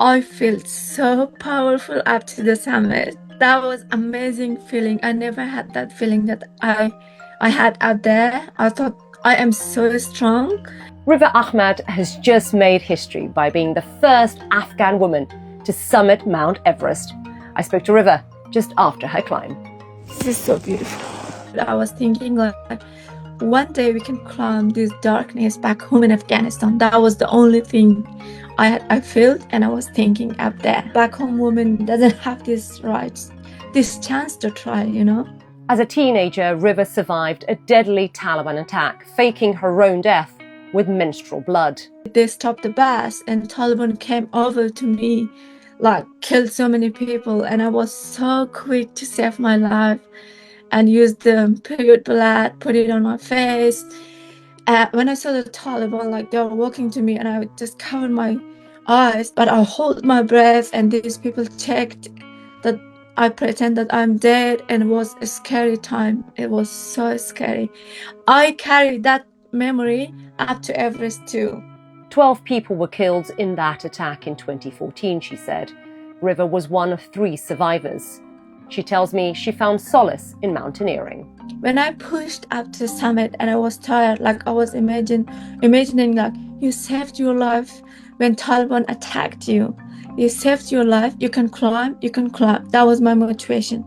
I felt so powerful up to the summit. That was amazing feeling. I never had that feeling that I had up there. I thought I am so strong. River Ahmad has just made history by being the first Afghan woman to summit Mount Everest. I spoke to River just after her climb. This is so beautiful. I was thinking like one day we can climb this darkness back home in Afghanistan. That was the only thing I felt, and I was thinking up there. Back home woman doesn't have this rights, this chance to try, you know. As a teenager, River survived a deadly Taliban attack, faking her own death with menstrual blood. They stopped the bus and Taliban came over to me, like killed so many people, and I was so quick to save my life and used the period blood, put it on my face. When I saw the Taliban, like they were walking to me, and I would just cover my eyes, but I hold my breath, and these people checked that I pretend that I'm dead, and it was a scary time. It was so scary. I carry that memory up to Everest too. 12 people were killed in that attack in 2014, she said. River was one of 3 survivors. She tells me she found solace in mountaineering. When I pushed up to the summit and I was tired, like I was imagining like you saved your life when Taliban attacked you. You saved your life, you can climb, you can climb. That was my motivation.